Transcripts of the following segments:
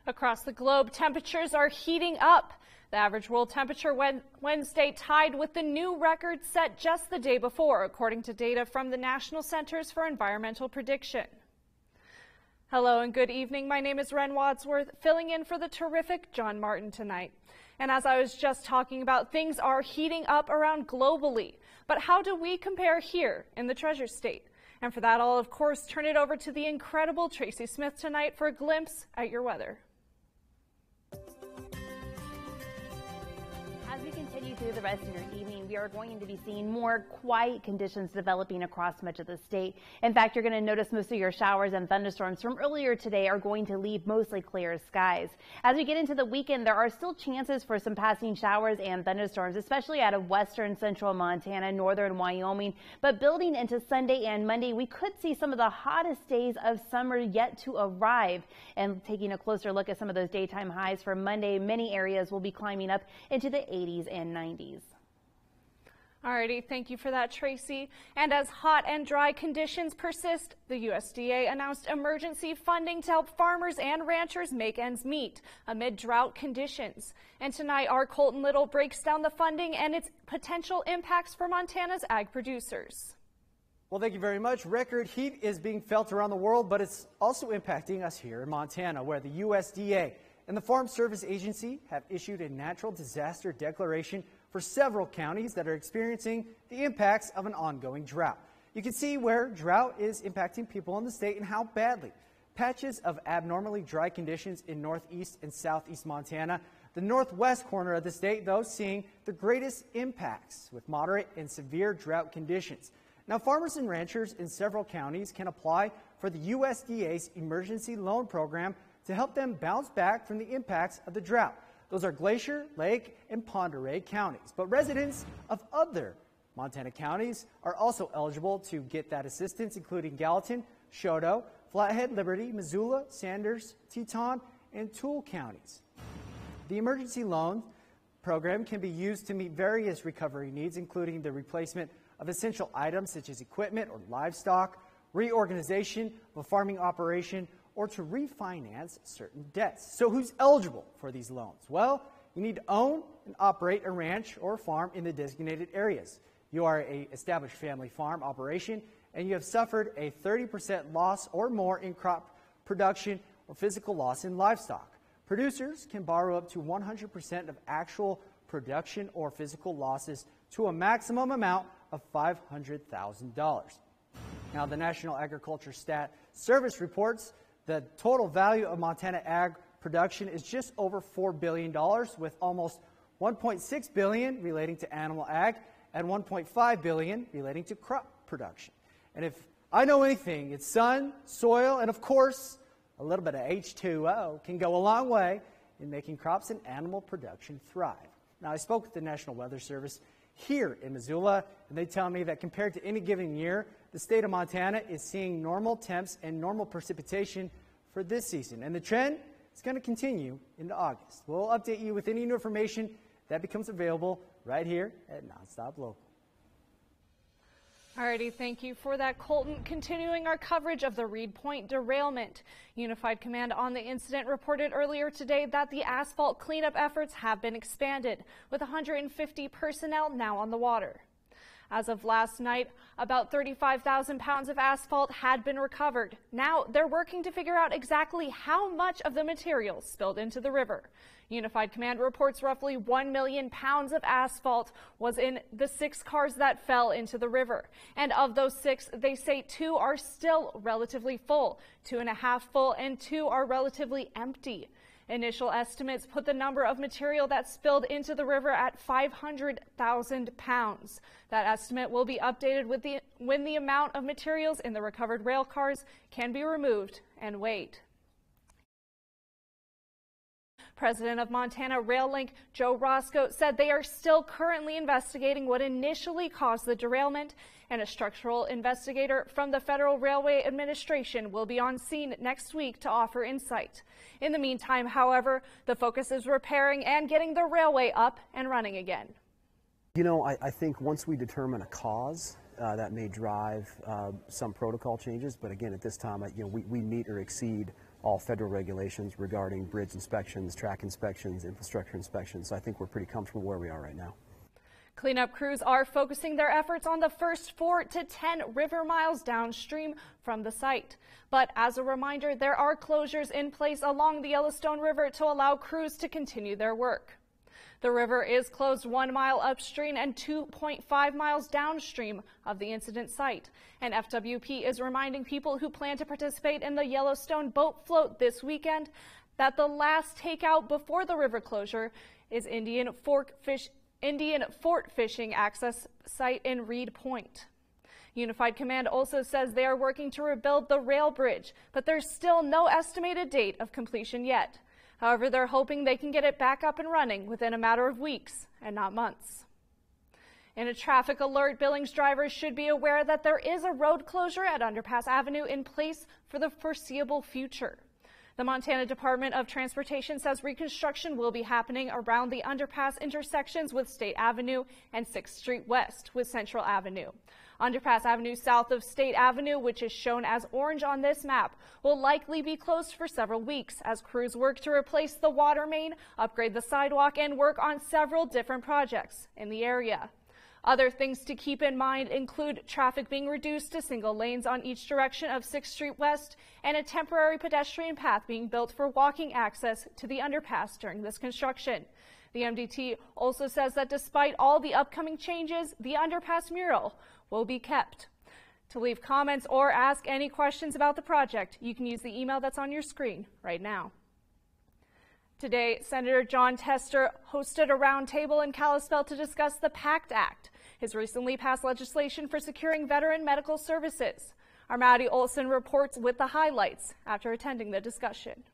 Across the globe, temperatures are heating up. The average world temperature Wednesday tied with the new record set just the day before, according to data from the National Centers for Environmental Prediction. Hello and good evening. My name is Ren Wadsworth, filling in for the terrific John Martin tonight. And as I was just talking about, things are heating up around globally. But how do we compare here in the Treasure State? And for that, I'll of course turn it over to the incredible Tracy Smith tonight for a glimpse at your weather. As we continue through the rest of your evening, we are going to be seeing more quiet conditions developing across much of the state. In fact, you're going to notice most of your showers and thunderstorms from earlier today are going to leave mostly clear skies. As we get into the weekend, there are still chances for some passing showers and thunderstorms, especially out of western central Montana, northern Wyoming. But building into Sunday and Monday, we could see some of the hottest days of summer yet to arrive. And taking a closer look at some of those daytime highs for Monday, many areas will be climbing up into the 80s and 90s. Alrighty, thank you for that, Tracy. And as hot and dry conditions persist, the USDA announced emergency funding to help farmers and ranchers make ends meet amid drought conditions. And tonight, our Colton Little breaks down the funding and its potential impacts for Montana's ag producers. Well, thank you very much. Record heat is being felt around the world, but it's also impacting us here in Montana, where the USDA and the Farm Service Agency have issued a natural disaster declaration for several counties that are experiencing the impacts of an ongoing drought. You can see where drought is impacting people in the state and how badly. Patches of abnormally dry conditions in northeast and southeast Montana. The northwest corner of the state, though, seeing the greatest impacts with moderate and severe drought conditions. Now, farmers and ranchers in several counties can apply for the USDA's emergency loan program to help them bounce back from the impacts of the drought. Those are Glacier, Lake, and Pend Oreille counties. But residents of other Montana counties are also eligible to get that assistance, including Gallatin, Choteau, Flathead, Liberty, Missoula, Sanders, Teton, and Toole counties. The emergency loan program can be used to meet various recovery needs, including the replacement of essential items such as equipment or livestock, reorganization of a farming operation, or to refinance certain debts. So who's eligible for these loans? Well, you need to own and operate a ranch or farm in the designated areas. You are an established family farm operation, and you have suffered a 30% loss or more in crop production or physical loss in livestock. Producers can borrow up to 100% of actual production or physical losses to a maximum amount of $500,000. Now, the National Agriculture Stat Service reports the total value of Montana ag production is just over $4 billion, with almost $1.6 billion relating to animal ag and $1.5 billion relating to crop production. And if I know anything, it's sun, soil, and of course, a little bit of H2O can go a long way in making crops and animal production thrive. Now, I spoke with the National Weather Service here in Missoula, and they tell me that compared to any given year, the state of Montana is seeing normal temps and normal precipitation for this season. And the trend is going to continue into August. We'll update you with any new information that becomes available right here at Nonstop Local. Alrighty, thank you for that, Colton. Continuing our coverage of the Reed Point derailment. Unified Command on the incident reported earlier today that the asphalt cleanup efforts have been expanded, with 150 personnel now on the water. As of last night, about 35,000 pounds of asphalt had been recovered. Now they're working to figure out exactly how much of the material spilled into the river. Unified Command reports roughly 1 million pounds of asphalt was in the 6 cars that fell into the river. And of those 6, they say 2 are still relatively full, 2.5 full, and 2 are relatively empty. Initial estimates put the number of material that spilled into the river at 500,000 pounds. That estimate will be updated with when the amount of materials in the recovered rail cars can be removed and weighed. President of Montana Rail Link, Joe Roscoe, said they are still currently investigating what initially caused the derailment, and a structural investigator from the Federal Railway Administration will be on scene next week to offer insight. In the meantime, however, the focus is repairing and getting the railway up and running again. You know, I think once we determine a cause, that may drive some protocol changes, but again, at this time, we meet or exceed all federal regulations regarding bridge inspections, track inspections, infrastructure inspections. So I think we're pretty comfortable where we are right now. Cleanup crews are focusing their efforts on the first 4 to 10 river miles downstream from the site. But as a reminder, there are closures in place along the Yellowstone River to allow crews to continue their work. The river is closed 1 mile upstream and 2.5 miles downstream of the incident site. And FWP is reminding people who plan to participate in the Yellowstone boat float this weekend that the last takeout before the river closure is Indian Fort Fishing Access Site in Reed Point. Unified Command also says they are working to rebuild the rail bridge, but there's still no estimated date of completion yet. However, they're hoping they can get it back up and running within a matter of weeks and not months. In a traffic alert, Billings drivers should be aware that there is a road closure at Underpass Avenue in place for the foreseeable future. The Montana Department of Transportation says reconstruction will be happening around the underpass intersections with State Avenue and 6th Street West with Central Avenue. Underpass Avenue south of State Avenue, which is shown as orange on this map, will likely be closed for several weeks as crews work to replace the water main, upgrade the sidewalk, and work on several different projects in the area. Other things to keep in mind include traffic being reduced to single lanes on each direction of 6th Street West and a temporary pedestrian path being built for walking access to the underpass during this construction. The MDT also says that despite all the upcoming changes, the underpass mural will be kept. To leave comments or ask any questions about the project, you can use the email that's on your screen right now. Today, Senator Jon Tester hosted a roundtable in Kalispell to discuss the PACT Act, his recently passed legislation for securing veteran medical services. Our Maddie Olson reports with the highlights after attending the discussion.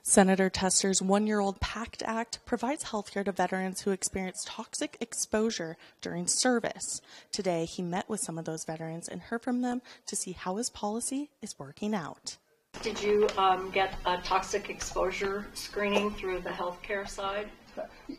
Senator Tester's one-year-old PACT Act provides health care to veterans who experience toxic exposure during service. Today, he met with some of those veterans and heard from them to see how his policy is working out. Did you get a toxic exposure screening through the healthcare side?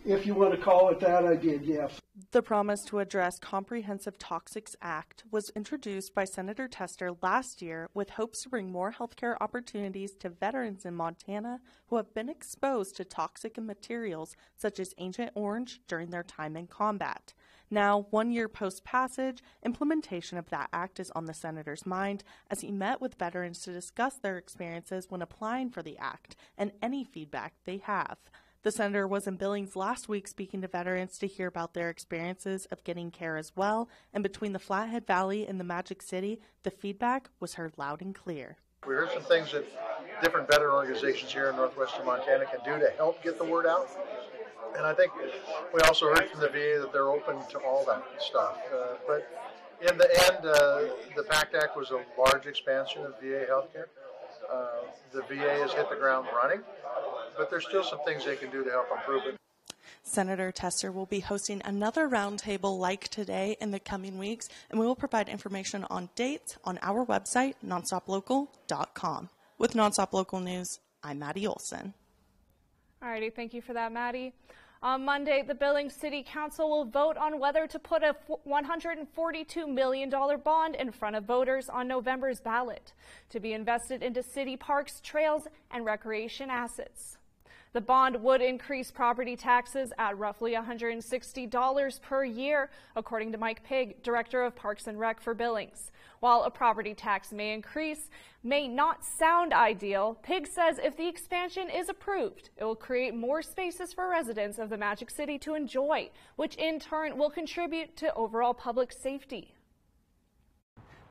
If you want to call it that, I did, yes. The promise to address Comprehensive Toxics Act was introduced by Senator Tester last year with hopes to bring more healthcare opportunities to veterans in Montana who have been exposed to toxic materials such as Agent Orange during their time in combat. Now, 1 year post-passage, implementation of that act is on the senator's mind as he met with veterans to discuss their experiences when applying for the act and any feedback they have. The senator was in Billings last week speaking to veterans to hear about their experiences of getting care as well, and between the Flathead Valley and the Magic City, the feedback was heard loud and clear. We heard some things that different veteran organizations here in northwestern Montana can do to help get the word out. And I think we also heard from the VA that they're open to all that stuff. But in the end, the PACT Act was a large expansion of VA healthcare. The VA has hit the ground running, but there's still some things they can do to help improve it. Senator Tester will be hosting another roundtable like today in the coming weeks, and we will provide information on dates on our website, nonstoplocal.com. With Nonstop Local News, I'm Maddie Olson. Alrighty, thank you for that, Maddie. On Monday, the Billings City Council will vote on whether to put a $142 million bond in front of voters on November's ballot to be invested into city parks, trails, and recreation assets. The bond would increase property taxes at roughly $160 per year, according to Mike Pigg, Director of Parks and Rec for Billings. While a property tax may not sound ideal, Pigg says if the expansion is approved, it will create more spaces for residents of the Magic City to enjoy, which in turn will contribute to overall public safety.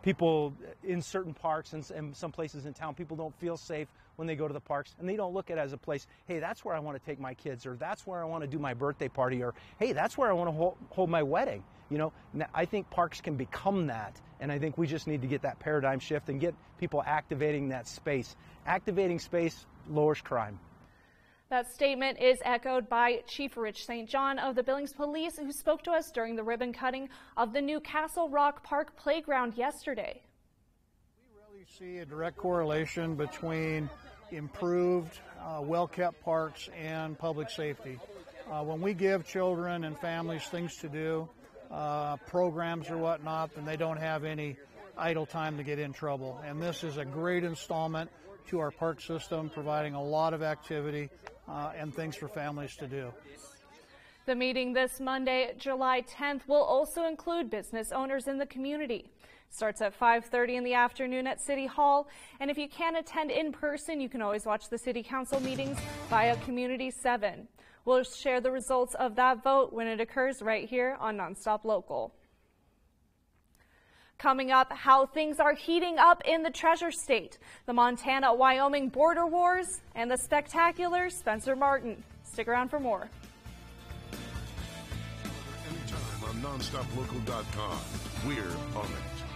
People in certain parks and some places in town, people don't feel safe when they go to the parks, and they don't look at it as a place, hey, that's where I want to take my kids, or that's where I want to do my birthday party, or hey, that's where I want to hold my wedding. You know, I think parks can become that, and I think we just need to get that paradigm shift and get people activating that space. Activating space lowers crime. That statement is echoed by Chief Rich St. John of the Billings Police, who spoke to us during the ribbon cutting of the new Castle Rock Park playground yesterday. We really see a direct correlation between improved, well-kept parks and public safety. When we give children and families things to do, programs or whatnot, then they don't have any idle time to get in trouble. And this is a great installment to our park system, providing a lot of activity and things for families to do. The meeting this Monday, July 10th, will also include business owners in the community. Starts at 5:30 in the afternoon at City Hall, and if you can't attend in person, you can always watch the City Council meetings via Community 7. We'll share the results of that vote when it occurs right here on Nonstop Local. Coming up, how things are heating up in the Treasure State, the Montana-Wyoming border wars, and the spectacular Spencer Martin. Stick around for more. Anytime on nonstoplocal.com. We're on it.